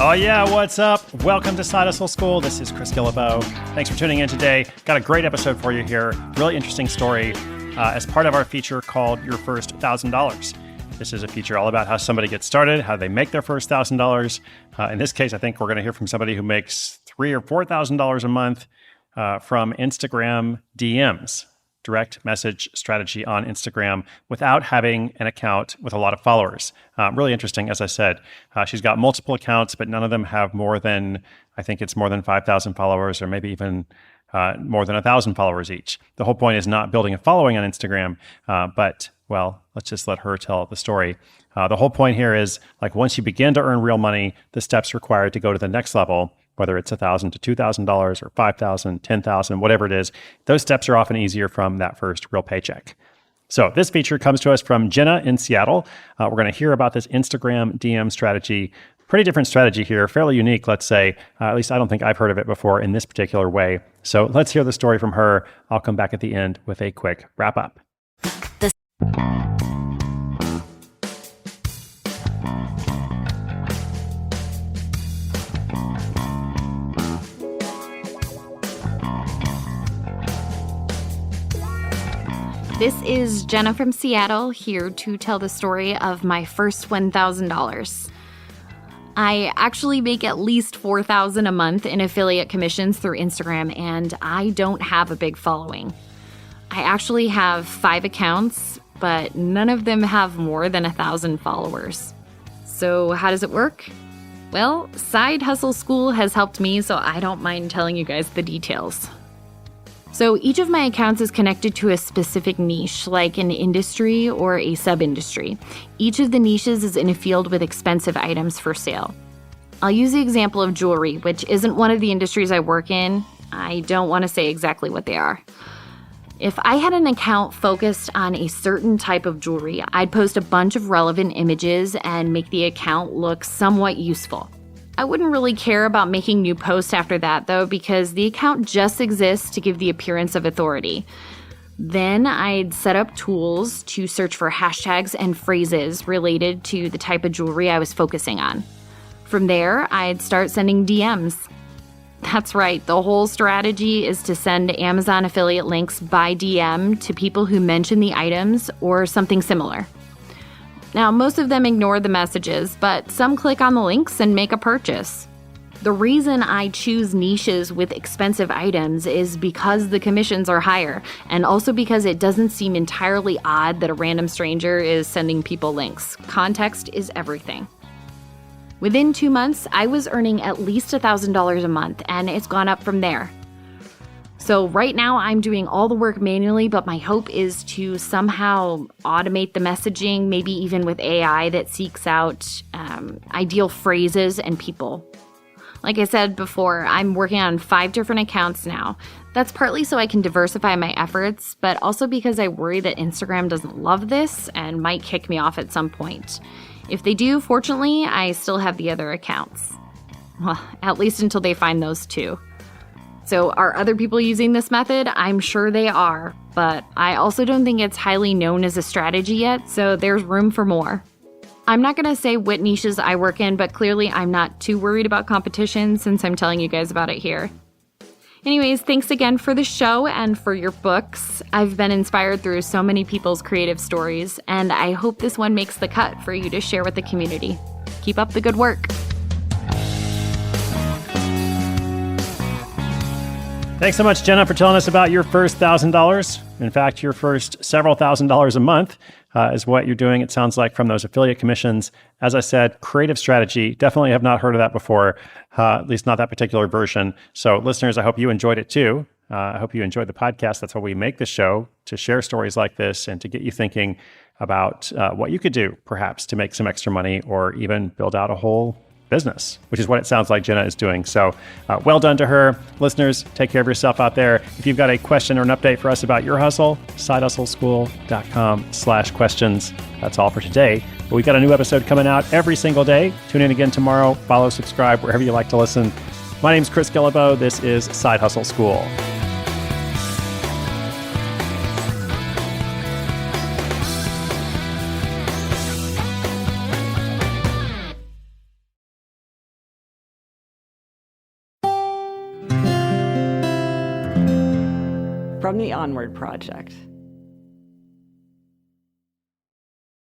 Oh yeah, what's up? Welcome to Side Hustle School. This is Chris Gillibo. Thanks for tuning in today. Got a great episode for you here. Really interesting story as part of our feature called Your First $1,000. This is a feature all about how somebody gets started, how they make their first $1,000. In this case, I think we're going to hear from somebody who makes $3,000 or $4,000 a month from Instagram DMs. Direct message strategy on Instagram without having an account with a lot of followers. Really interesting, as I said. She's got multiple accounts, but none of them have more than 5,000 followers, or maybe even more than 1,000 followers each. The whole point is not building a following on Instagram, but let's just let her tell the story. The whole point here is, like, once you begin to earn real money, the steps required to go to the next level, whether it's $1,000 to $2,000 or $5,000, $10,000, whatever it is, those steps are often easier from that first real paycheck. So this feature comes to us from Jenna in Seattle. We're going to hear about this Instagram DM strategy. Pretty different strategy here, fairly unique, let's say. At least I don't think I've heard of it before in this particular way. So let's hear the story from her. I'll come back at the end with a quick wrap up. This is Jenna from Seattle, here to tell the story of my first $1,000. I actually make at least $4,000 a month in affiliate commissions through Instagram, and I don't have a big following. I actually have 5 accounts, but none of them have more than 1,000 followers. So how does it work? Well, Side Hustle School has helped me, so I don't mind telling you guys the details. So each of my accounts is connected to a specific niche, like an industry or a sub-industry. Each of the niches is in a field with expensive items for sale. I'll use the example of jewelry, which isn't one of the industries I work in. I don't want to say exactly what they are. If I had an account focused on a certain type of jewelry, I'd post a bunch of relevant images and make the account look somewhat useful. I wouldn't really care about making new posts after that, though, because the account just exists to give the appearance of authority. Then I'd set up tools to search for hashtags and phrases related to the type of jewelry I was focusing on. From there, I'd start sending DMs. That's right, the whole strategy is to send Amazon affiliate links by DM to people who mention the items or something similar. Now, most of them ignore the messages, but some click on the links and make a purchase. The reason I choose niches with expensive items is because the commissions are higher, and also because it doesn't seem entirely odd that a random stranger is sending people links. Context is everything. Within 2 months, I was earning at least $1,000 a month, and it's gone up from there. So right now I'm doing all the work manually, but my hope is to somehow automate the messaging, maybe even with AI that seeks out ideal phrases and people. Like I said before, I'm working on 5 different accounts now. That's partly so I can diversify my efforts, but also because I worry that Instagram doesn't love this and might kick me off at some point. If they do, fortunately, I still have the other accounts. Well, at least until they find those too. So are other people using this method? I'm sure they are, but I also don't think it's highly known as a strategy yet, so there's room for more. I'm not going to say what niches I work in, but clearly I'm not too worried about competition since I'm telling you guys about it here. Anyways, thanks again for the show and for your books. I've been inspired through so many people's creative stories, and I hope this one makes the cut for you to share with the community. Keep up the good work. Thanks so much, Jenna, for telling us about your first $1,000. In fact, your first several $1,000s a month is what you're doing, it sounds like, from those affiliate commissions. As I said, creative strategy. Definitely have not heard of that before, at least not that particular version. So listeners, I hope you enjoyed it too. I hope you enjoyed the podcast. That's why we make the show, to share stories like this and to get you thinking about what you could do, perhaps, to make some extra money or even build out a whole business, which is what it sounds like Jenna is doing. So well done to her. Listeners, take care of yourself out there. If you've got a question or an update for us about your hustle, sidehustleschool.com/questions. That's all for today. But we've got a new episode coming out every single day. Tune in again tomorrow. Follow, subscribe, wherever you like to listen. My name's Chris Gillibo. This is Side Hustle School. from the Onward Project.